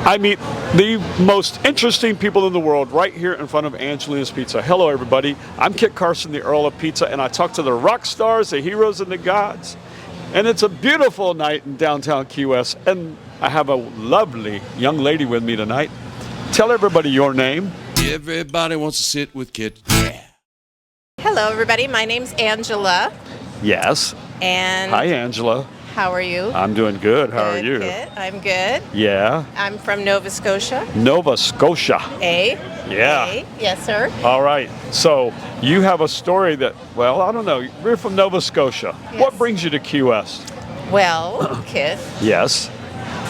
I meet the most interesting people in the world right here in front of Angelina's Pizza. Hello, everybody. I'm Kit Carson, the Earl of Pizza, and I talk to the rock stars, the heroes, and the gods. And it's a beautiful night in downtown Key West, and I have a lovely young lady with me tonight. Tell everybody your name. Everybody wants to sit with Kit. Yeah. Hello, everybody. My name's Angela. Yes. And hi, Angela. How are you? I'm doing good. How Good, are you? Kit. I'm good. Yeah. I'm from Nova Scotia. Nova Scotia. A. Yeah. A. Yes, sir. All right. So you have a story that, well, I don't know. You're from Nova Scotia. Yes. What brings you to Key West? Well, Kit, Yes.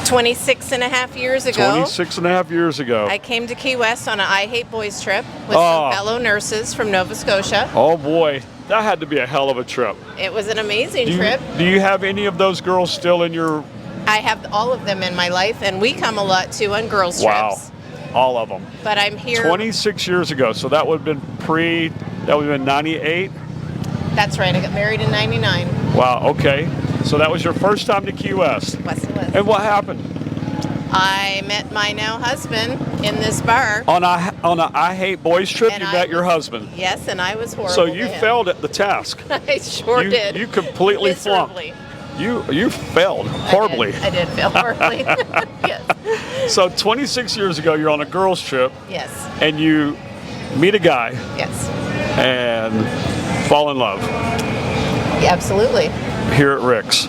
26 and a half years ago, 26 and a half years ago. I came to Key West on an I Hate Boys trip with Oh. some fellow nurses from Nova Scotia. Oh boy, that had to be a hell of a trip. It was an amazing Do you, trip. do you have any of those girls still in your... I have all of them in my life, and we come a lot too on girls' Wow. trips. All of them. But I'm here. 26 years ago, so that would have been that would have been 98? That's right. I got married in '99. Wow, okay. So that was your first time to Key West. Yes, it was. And what happened? I met my now husband in this bar. On a I Hate Boys trip, And you I met your was- husband. Yes, and I was horrible. So to you him. failed at the task. I sure you, did. You completely flunked. Miserably. You failed horribly. I did fail horribly. Yes. So 26 years ago, you're on a girls' trip, Yes. and you meet a guy Yes. and fall in love Absolutely. here at Rick's.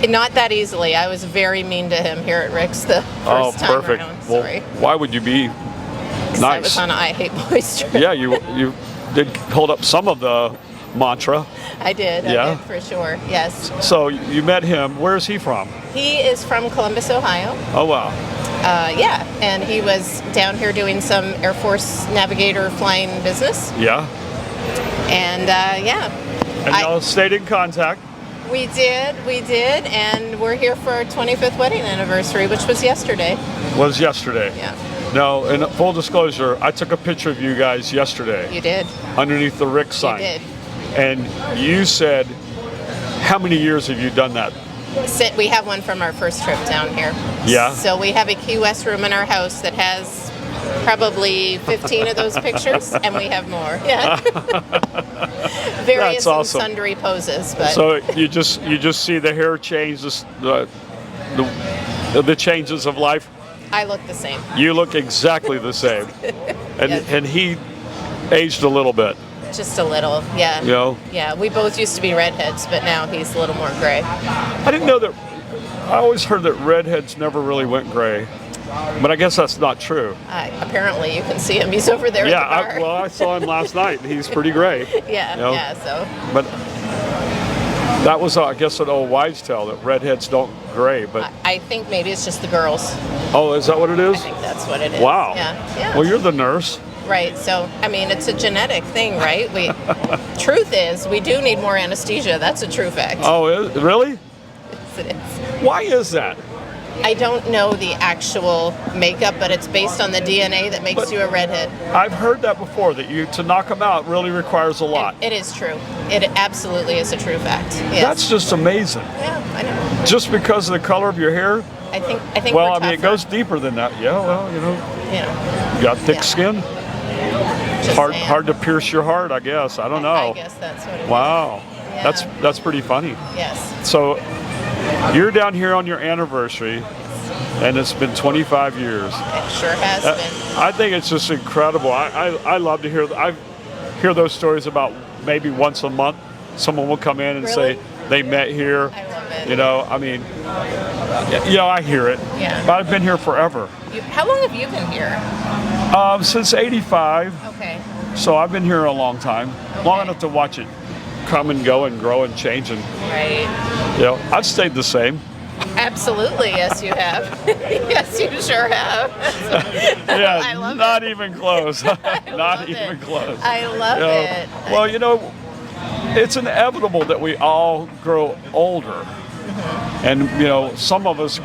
Not that easily. I was very mean to him here at Rick's the first Oh, time perfect. around. Well, Sorry. why would you be 'Cause I was nice? on an I Hate Boys trip. Yeah, you did hold up some of the mantra. I did. Yeah? I did for sure. Yes. So you met him. Where is he from? He is from Columbus, Ohio. Oh, wow. Yeah, and he was down here doing some Air Force navigator flying business. Yeah. And yeah. And y'all stayed in contact. We did, and we're here for our 25th wedding anniversary, which was yesterday. Was yesterday. Yeah, No, in full disclosure, I took a picture of you guys yesterday you did. underneath the Rick sign. You did. And you said, how many years have you done that? We have one from our first trip down here. Yeah? So we have a Key West room in our house that has probably 15 of those pictures, and we have more. Yeah. Various That's awesome. and sundry poses, but So you just see the hair change, the changes of life. I look the same. You look exactly the same. And Yes. and he aged a little bit, Just a little, yeah. you know. Yeah, we both used to be redheads, but now he's a little more gray. I didn't know that. I always heard that redheads never really went gray, but I guess that's not true. Apparently, you can see him. He's over there Yeah, at the bar. I saw him last night. He's pretty gray. Yeah, you know? yeah. So But that was, I guess, an old wives' tale that redheads don't gray. But I think maybe it's just the girls. oh, is that what it I is? think that's what it is. Wow. Yeah. Yeah. Well, you're the nurse. Right. So I mean, it's a genetic thing, right? Truth is, we do need more anesthesia. That's a true fact. Oh, really? Yes, it is. Why is that? I don't know the actual makeup, but it's based on the DNA that makes you a redhead. I've heard that before. That to knock them out really requires a lot. It is true. It absolutely is a true fact. Yes. That's just amazing. Yeah, I know. Just because of the color of your hair? I think. Well, we're I mean, it tougher. goes deeper than that. Yeah. Well, you know, You know, you got thick Yeah. skin. just Hard, saying. hard to pierce your heart, I guess. I don't know. I guess that's what it is. Wow. Yeah. That's pretty funny. Yes. So you're down here on your anniversary, and it's been 25 years. It sure has been. I think it's just incredible. I love to hear. I hear those stories about maybe once a month, someone will come in and Really? say they met here. I love it. You know, I mean, I hear it. Yeah. But I've been here forever. How long have you been here? Since '85. Okay. So I've been here a long time, long Okay. enough to watch it come and go and grow and change. And Right. I've stayed the same. Absolutely. Yes, you have. Yes, you sure have. Yeah, I love not it. even close. Not love even it. close. I love You know, it. Well, it's inevitable that we all grow older, and some of us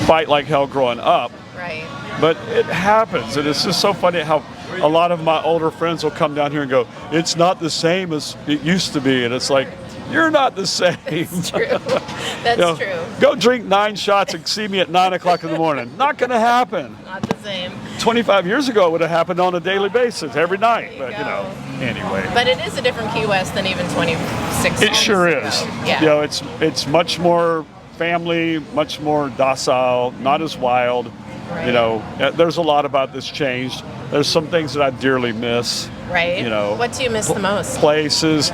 fight like hell growing up. Right. But it happens, and it's just so funny how a lot of my older friends will come down here and go, "It's not the same as it used to be," and it's like, you're not the same. It's true. That's You know, true. Go drink 9 shots and see me at 9 o'clock in the morning. Not going to happen. Not the same. 25 years ago, it would have happened on a daily basis, every night. There But, you you know, anyway. But it is a different Key West than even 26 It years sure ago. is. Yeah. You know, it's much more family, much more docile, not as wild. Right. You know, there's a lot about this changed. There's some things that I dearly miss. Right. You know, What do you miss the most? places.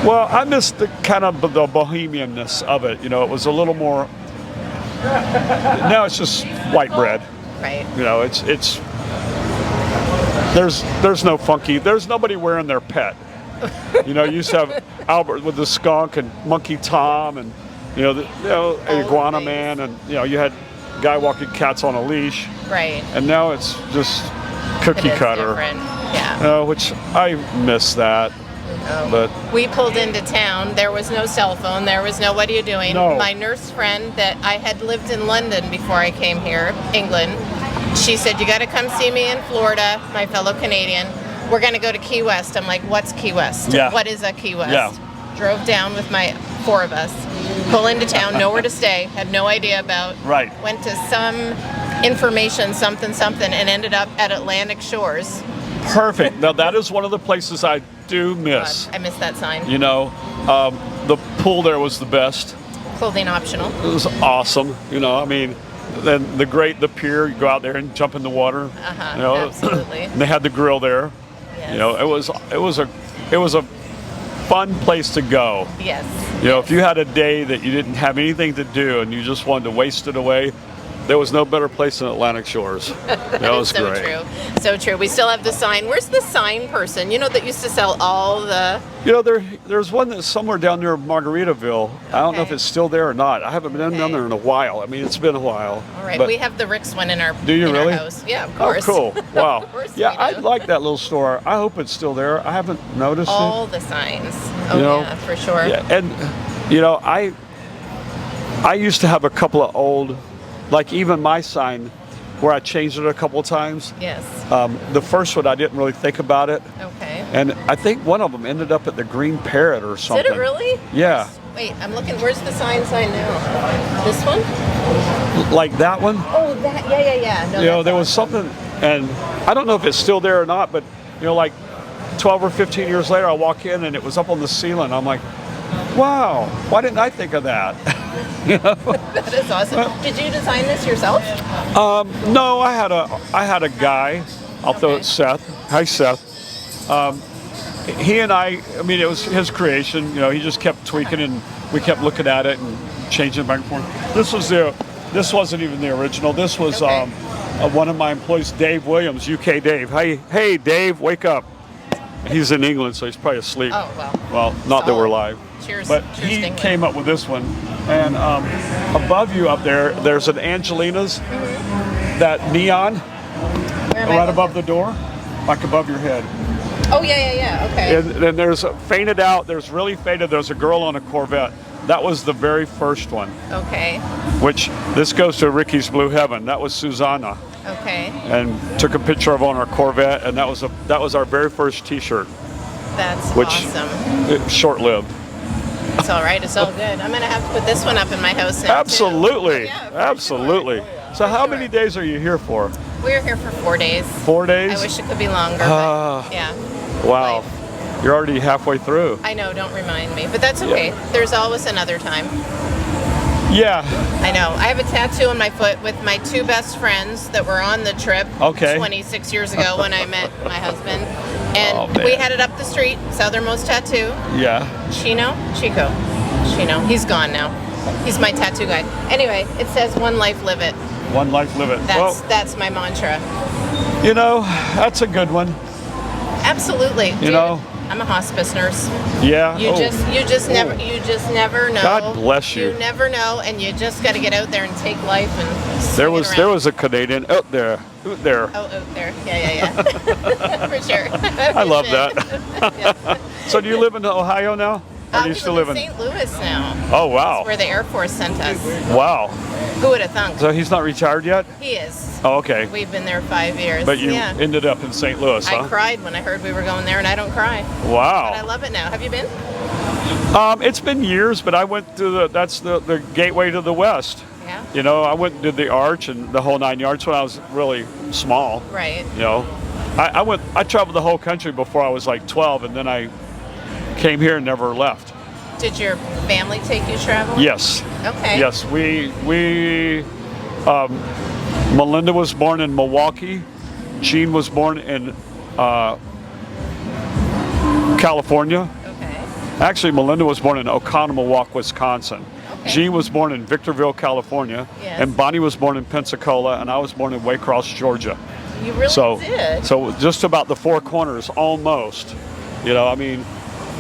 Well, I miss the kind of the bohemianness of it. You know, it was a little more. Now it's just white bread. Right. You know, it's there's no funky. There's nobody wearing their pet. You know, you used to have Albert with the skunk and Monkey Tom and Iguana things. Man, and you had guy walking cats on a leash. Right. And now it's just cookie It is cutter. different. Yeah. Which I miss that. But We pulled into town. There was no cell phone. There was no, what are you doing? No. My nurse friend that I had lived in London before I came here, England, she said, you got to come see me in Florida, my fellow Canadian. We're going to go to Key West. I'm like, what's Key West? Yeah. What is a Key West? Yeah. Drove down with my 4 of us, pull into town, nowhere to stay, had no idea about. Right. Went to some information, something, and ended up at Atlantic Shores. perfect. Now that is one of the places I do miss. God, I miss that sign. You know, the pool there was the best. Clothing optional. It was awesome. You know, I mean, then the pier, you go out there and jump in the water. You know, Absolutely. and they had the grill there. Yes. You know, it was a fun place to go. Yes. You know, if you had a day that you didn't have anything to do and you just wanted to waste it away, there was no better place than Atlantic Shores. That was so great. true. So true. We still have the sign. Where's the sign person? You know, that used to sell all the. You know, there's one that's somewhere down near Margaritaville. I don't know if Okay. it's still there or not. I haven't been down there in a while. I mean, it's been a while. All right. But- We have the Rick's one in our. Do you in really? Our house. Yeah, of Oh, course. cool. Wow. Of course Yeah, we I do. like that little store. I hope it's still there. I haven't noticed All the signs. Oh You know, yeah, for sure. it. Yeah, and, you know, I used to have a couple of old, like even my sign, where I changed it a couple of times. Yes. The first one, I didn't really think about it. Okay. And I think one of them ended up at the Green Parrot or something. Did it really? Yeah. Wait, I'm looking. Where's the sign now? This one? Like that one. Oh, that. Yeah. No, You know, that's there was awesome. something, and I don't know if it's still there or not, but, you know, like 12 or 15 years later, I walk in and it was up on the ceiling. I'm like, wow, why didn't I think of that? That is awesome. Did you design this yourself? No, I had a guy. I'll throw Okay. it Seth. Hi, Seth. He and I mean, it was his creation. You know, he just kept tweaking and we kept looking at it and changing it back and forth. This wasn't even the original. This was Okay. one of my employees, Dave Williams, UK Dave. Hey, Dave, wake up. He's in England, so he's probably asleep. Oh well. Well, not that we're live. Cheers. But cheers, he England. came up with this one. And above you up there, there's an Angelina's, that neon Where am I right looking? above the door, like above your head. Oh yeah. Okay. And then there's faded out, there's really faded, there's a girl on a Corvette. That was the very first one, Okay. which this goes to Ricky's Blue Heaven. That was Susanna. Okay. And took a picture of on our Corvette, and that was our very first T-shirt, That's which awesome. short-lived. It's all right. It's all good. I'm gonna have to put this one up in my house now, too. Absolutely, Yeah, for absolutely. So how many days are you here for? We're here for 4 days. 4 days? I wish it could be longer. Ah. But yeah. Wow, Life. you're already halfway through. I know. Don't remind me. But that's okay. There's always another time. Yeah, I know. I have a tattoo on my foot with my 2 best friends that were on the trip Okay. 26 years ago when I met my husband. And Oh, man. we headed up the street, Southernmost Tattoo. yeah. Chico. He's gone now. He's my tattoo guy. Anyway, it says "One life, live it." One life, live it. That's my mantra. Well, you know, that's a good one. Absolutely. You know? I'm a hospice nurse. Yeah. You just never know. God bless you. You never know, and you just got to get out there and take life and. There swing it was around. a Canadian out there. Oh, out there. Yeah. For sure. I love that. So do you live in Ohio now? Or do you still live in in? St. Louis now, Oh wow. where the Air Force sent us. Wow. Who would have thunk? So he's not retired yet? He is. Oh, okay. We've been there 5 years. But you yeah. ended up in St. Louis, I huh? cried when I heard we were going there, and I don't cry. Wow. But I love it now. Have you been? It's been years, but I went to that's the gateway to the West. Yeah. You know, I went and did the Arch and the whole 9 yards when I was really small. Right. You know, I traveled the whole country before I was like 12, and then I came here and never left. Did your family take you traveling? Yes. Okay. Yes, Melinda was born in Milwaukee. Gene was born in California. Okay. Actually, Melinda was born in Oconomowoc, Wisconsin. Okay. Gene was born in Victorville, California. Yes. And Bonnie was born in Pensacola, and I was born in Waycross, Georgia. You really did. So just about the four corners, almost. You know, I mean,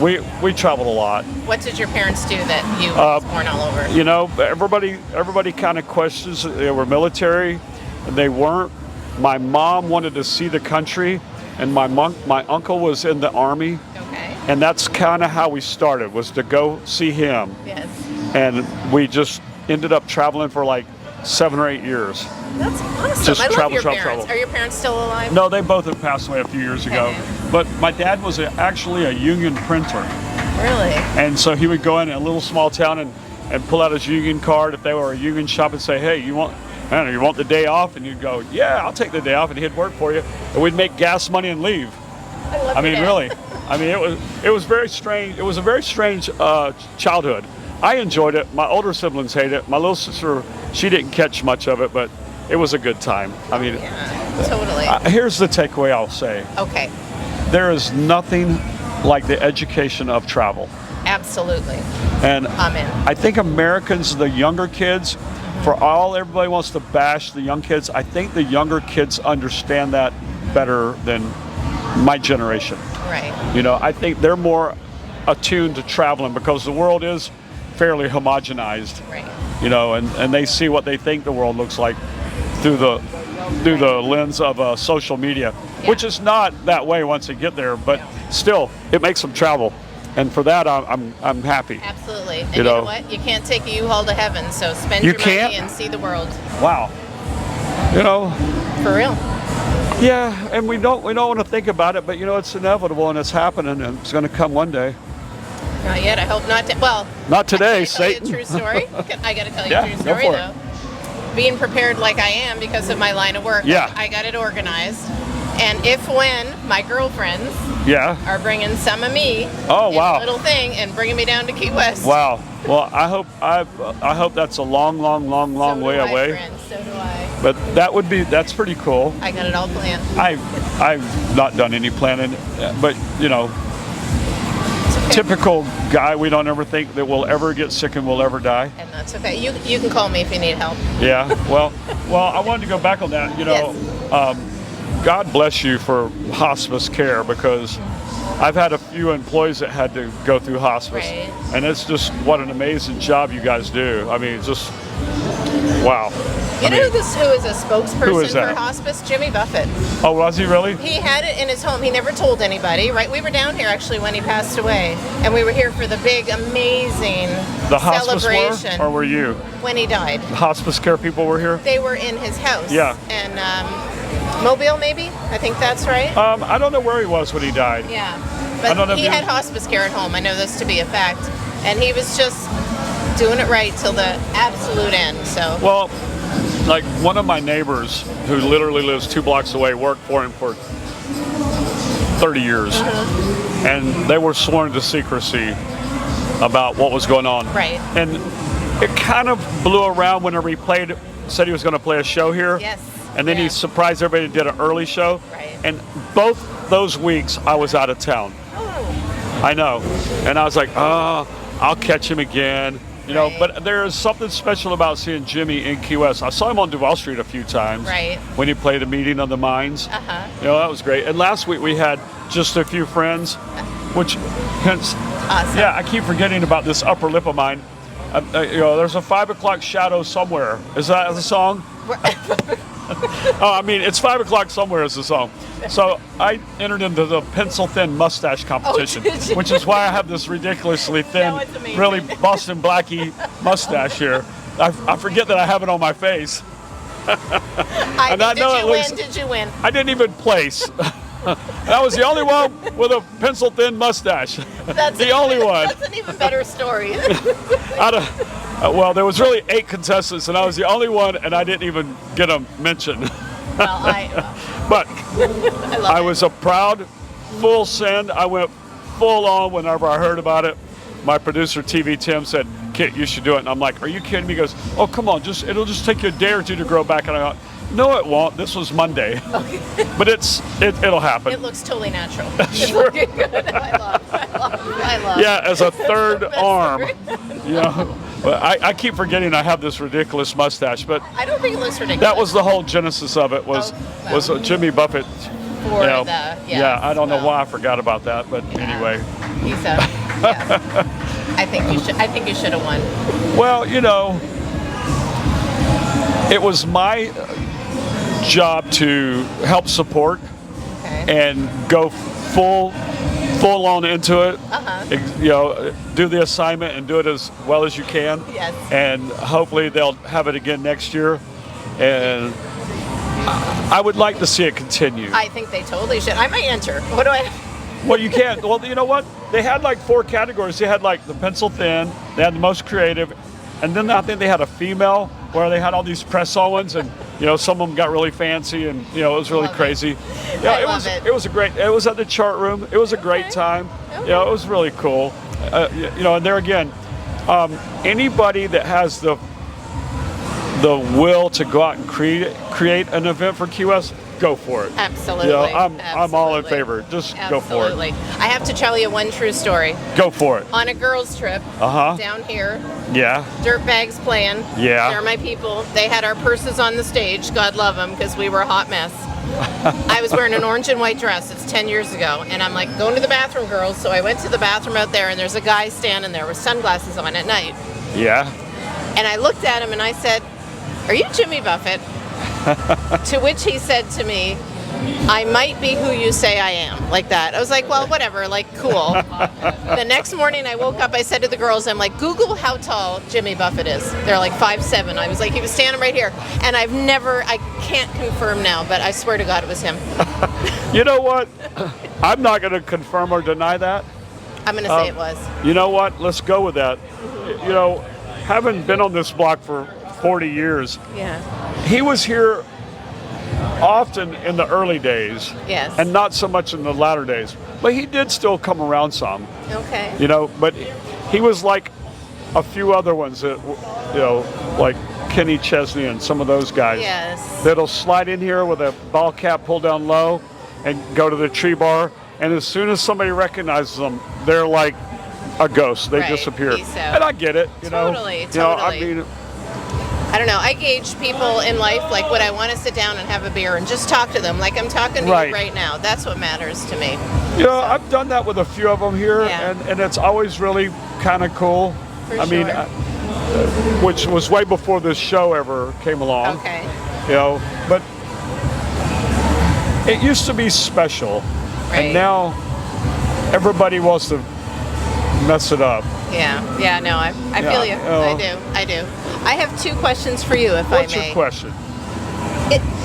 we traveled a lot. What did your parents do that you were born all over? You know, everybody kind of questions that they were military, and they weren't. My mom wanted to see the country, and my uncle was in the Army. Okay. And that's kind of how we started, was to go see him. Yes. And we just ended up traveling for like 7 or 8 years. That's awesome. Just I love travel, your travel, parents. travel. Are your parents still alive? No, they both have passed away a few years ago. Okay. But my dad was actually a union printer. Really? And so he would go in a little small town and pull out his union card if they were a union shop and say, hey, you want the day off? And you'd go, yeah, I'll take the day off, and he'd work for you. And we'd make gas money and leave. I mean, really. I mean, it was very strange. It was a very strange childhood. I enjoyed it. My older siblings hated it. My little sister, she didn't catch much of it, but it was a good time. I mean, Yeah, totally. Here's the takeaway I'll say. Okay. There is nothing like the education of travel. Absolutely. And Amen. I think Americans, the younger kids, everybody wants to bash the young kids. I think the younger kids understand that better than my generation. Right. You know, I think they're more attuned to traveling because the world is fairly homogenized. Right. You know, and they see what they think the world looks like through the lens of social media, which is not that way once they get there, but still, it makes them travel. And for that, I'm happy. Absolutely. And you know what? You can't take a U-Haul to heaven, so spend your money and see the world. Wow. You know. For real. Yeah, and we don't want to think about it, but you know, it's inevitable and it's happening and it's going to come one day. Not yet. I hope not. Well, not today, Satan. Satan. True story. I got to tell you Yeah, a true go story for though. it. Being prepared like I am because of my line of work. Yeah. I got it organized. And when my girlfriends are bringing some of me in a little thing and bringing me down to Key West. Wow. Well, I hope that's a long way away. Friend, so do I. But that's pretty cool. I got it all planned. I've not done any planning, but you know, typical guy, we don't ever think that we'll ever get sick and we'll ever die. And that's okay. You can call me if you need help. Yeah. Well, I wanted to go back on that. You know, God bless you for hospice care, because I've had a few employees that had to go through hospice, and it's just what an amazing job you guys do. I mean, just wow. You know who is a spokesperson that? for hospice? Jimmy Buffett. Oh, was he really? He had it in his home. He never told anybody, right? We were down here actually when he passed away, and we were here for the big, amazing celebration. Or were you? When he died. The hospice care people were here? They were in his house. Yeah. And Mobile, maybe? I think that's right. I don't know where he was when he died. Yeah. But he had hospice care at home. I know this to be a fact. And he was just doing it right till the absolute end. So. Well, like one of my neighbors who literally lives 2 blocks away worked for him for 30 years. And they were sworn to secrecy about what was going on. Right. And it kind of blew around whenever he said he was going to play a show here. Yes. And then he surprised everybody and did an early show. Right. And both those weeks I was out of town. Oh. I know. And I was like, I'll catch him again. You know, but there is something special about seeing Jimmy in Key West. I saw him on Duval Street a few times. Right. When he played a meeting of the minds. You know, that was great. And last week we had just a few friends, which hence, awesome. Yeah, I keep forgetting about this upper lip of mine. You know, there's a 5 o'clock shadow somewhere. Is that the song? I mean, it's 5 o'clock somewhere is the song. So I entered into the pencil thin mustache competition, which is why I have this ridiculously thin, really Boston Blackie mustache here. I forget that I have it on my face. Did you win? I didn't even place. I was the only one with a pencil-thin mustache. That's the only one. That's an even better story. Well, there was really 8 contestants, and I was the only one, and I didn't even get a mention. Well, But I love I it. was a proud, full send. I went full on whenever I heard about it. My producer, TV Tim, said, Kit, you should do it. And I'm like, are you kidding me? He goes, oh, come on, it'll just take you a day or two to grow back. And I go, no, it won't. This was Monday. But it'll happen. It looks totally natural. Sure. It's looking good. I love. Yeah, as a third arm. But I keep forgetting I have this ridiculous mustache. But I don't think it looks ridiculous. that was the whole genesis of it was Jimmy Buffett. For You know, yeah, I don't know why I forgot about that, but anyway. He's I think you should have won. Well, it was my job to help support and go full on into it. Do the assignment and do it as well as you can. Yes. And hopefully they'll have it again next year. And I would like to see it continue. I think they totally should. I might enter. What do I? Well, you can't. Well, you know what? They had like 4 categories. They had like the pencil thin. They had the most creative, and then I think they had a female where they had all these press-on ones, and some of them got really fancy, and it was really crazy. Yeah, it was a great. It was at the chart room. It was a great time. Okay. It was really cool. And there again, anybody that has the will to go out and create an event for Key West, go for it. Absolutely. I'm all in favor. Just go for it. Absolutely. I have to tell you one true story. Go for it. On a girls' trip down here, Yeah. dirtbags playing. Yeah. They're my people. They had our purses on the stage. God love them, because we were a hot mess. I was wearing an orange and white dress. It's 10 years ago. And I'm like, going to the bathroom, girls. So I went to the bathroom out there, and there's a guy standing there with sunglasses on at night. Yeah. And I looked at him and I said, are you Jimmy Buffett? To which he said to me, I might be who you say I am, like that. I was like, well, whatever, like, cool. The next morning I woke up, I said to the girls, I'm like, Google how tall Jimmy Buffett is. They're like 5'7". I was like, he was standing right here. And I can't confirm now, but I swear to God it was him. You know what? I'm not going to confirm or deny that. I'm going to say it was. You know what? Let's go with that. Having been on this block for 40 years, Yeah. he was here often in the early days. Yes. And not so much in the latter days. But he did still come around some. Okay. But he was like a few other ones that, like Kenny Chesney and some of those guys. Yes. That'll slide in here with a ball cap pulled down low and go to the tree bar. And as soon as somebody recognizes them, they're like a ghost. They Right, disappear. peace out. And I get it. Totally. I don't know. I gauge people in life, like, would I want to sit down and have a beer and just talk to them like I'm talking to Right. you right now? That's what matters to me. I've done that with a few of them here, Yeah. and it's always really kind of cool. For I mean, sure. which was way before this show ever came along. Okay. But it used to be special, Right. and now everybody wants to mess it up. Yeah, no, I feel you. I do. I have 2 questions for you, if What's I may. your question?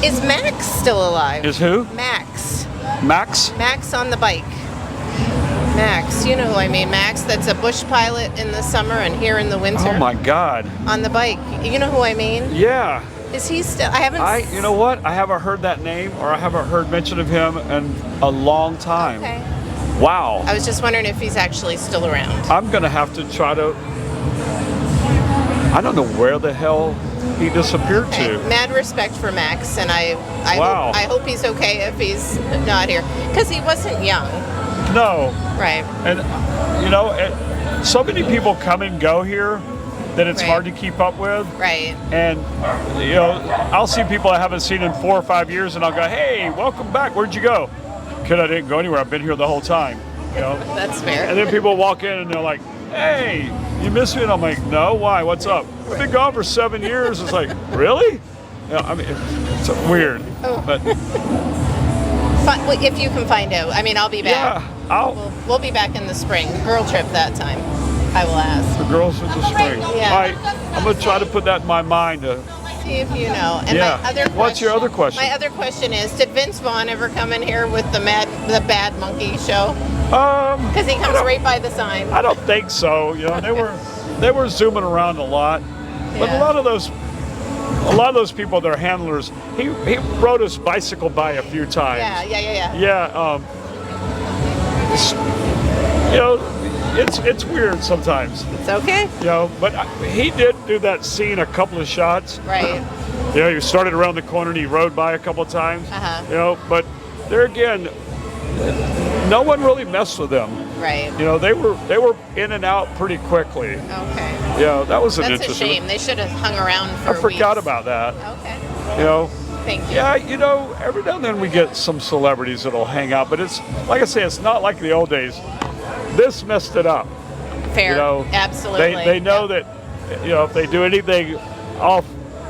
Is Max still alive? Is who? Max. Max? Max on the bike. Max, you know who I mean. Max, that's a bush pilot in the summer and here in the winter. Oh my God. On the bike. You know who I mean? Yeah. Is he still? I haven't. You know what? I haven't heard that name, or I haven't heard mention of him in a long time. Okay. Wow. I was just wondering if he's actually still around. I'm going to have to try to... I don't know where the hell he disappeared Okay. to. Mad respect for Max, and Wow. I hope he's okay if he's not here, because he wasn't young. No. Right. And, so many people come and go here that it's Right. hard to keep up with. Right. And, I'll see people I haven't seen in 4 or 5 years, and I'll go, hey, welcome back. Where'd you go? Kid, I didn't go anywhere. I've been here the whole time. That's fair. And then people walk in and they're like, hey, you missed me? And I'm like, no, why? What's up? I've been gone for 7 years. It's like, really? I mean, it's weird. But Well, if you can find out. I mean, I'll be back. yeah, We'll be back in the spring. Girl trip that time. I will ask. the girls in the spring. Yeah. I'm going to try to put that in my mind to see if you know. And Yeah. my other What's your other question? My other question is, did Vince Vaughn ever come in here with the Bad Monkey show? Because he comes right by the sign. I don't think so. You know, they were zooming around a lot, but a Yeah. lot of those people, their handlers. He rode his bicycle by a few times. Yeah. Yeah. You know, it's weird sometimes. It's okay. You know, but he did do that scene a couple of shots. Right. You know, he started around the corner and he rode by a couple of times. Uh-huh. You know, but there again, no one really messed with them. Right. You know, they were in and out pretty quickly. Okay. Yeah, that was an That's a interesting. shame. They should have hung around for I forgot weeks. about that. Okay. You know. Thank you. Yeah, you know, every now and then we get some celebrities that'll hang out, but it's like I say, it's not like the old days. This messed it up. Fair. You know, Absolutely. They know that, you know, if they do anything off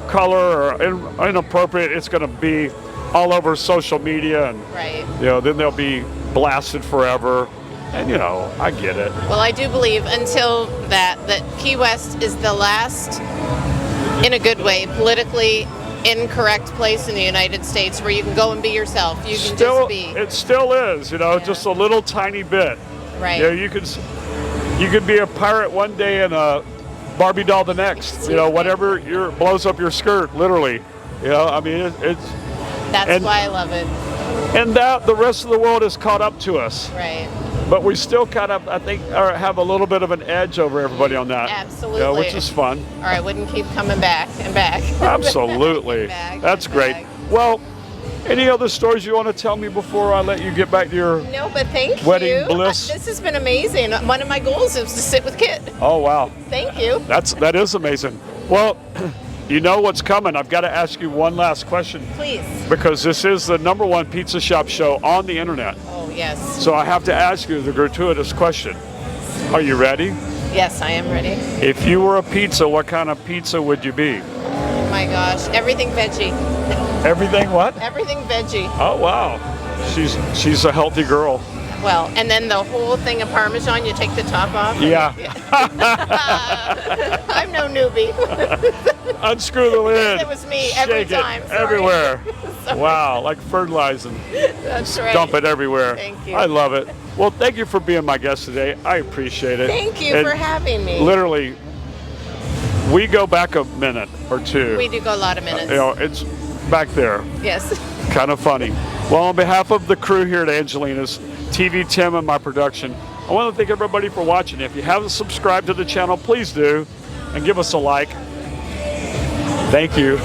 color or inappropriate, it's going to be all over social media, and Right. you know, then they'll be blasted forever. And you know, I get it. Well, I do believe until that Key West is the last, in a good way, politically incorrect place in the United States where you can go and be yourself. You can Still, just be. it still is. You know, Yeah. just a little tiny bit. Right. You know, you could be a pirate one day and a Barbie doll the next. You know, whatever blows up your skirt, literally. You know, I mean, That's why I love it. and that the rest of the world is caught up to us. Right. But we still kind of, I think, have a little bit of an edge over everybody on that. Absolutely. You know, which is fun. Or I wouldn't keep coming back and back. Absolutely. Back That's and great. back. Well, any other stories you want to tell me before I let you get back to your... No, but thank Wedding you. bliss. This has been amazing. One of my goals is to sit with Kit. Oh, wow. Thank you. That is amazing. Well, you know what's coming. I've got to ask you one last question Please. because this is the #1 pizza shop show on the internet. Oh, yes. So I have to ask you the gratuitous question. Are you ready? Yes, I am ready. If you were a pizza, what kind of pizza would you be? Oh my gosh. Everything veggie. Everything what? Everything veggie. Oh, wow. She's a healthy girl. Well, and then the whole thing of Parmesan, you take the top off. Yeah. I'm no newbie. Unscrew the lid. It was me every Shake time. it Sorry. everywhere. Sorry. Wow, like fertilizing. That's right. Dump it everywhere. Thank you. I love it. Well, thank you for being my guest today. I appreciate it. Thank you And for having me. Literally, we go back a minute or two. We do go a lot of minutes. You know, it's back there. Yes. Kind of funny. Well, on behalf of the crew here at Angelina's, TV Tim and my production, I want to thank everybody for watching. If you haven't subscribed to the channel, please do, and give us a like. Thank you.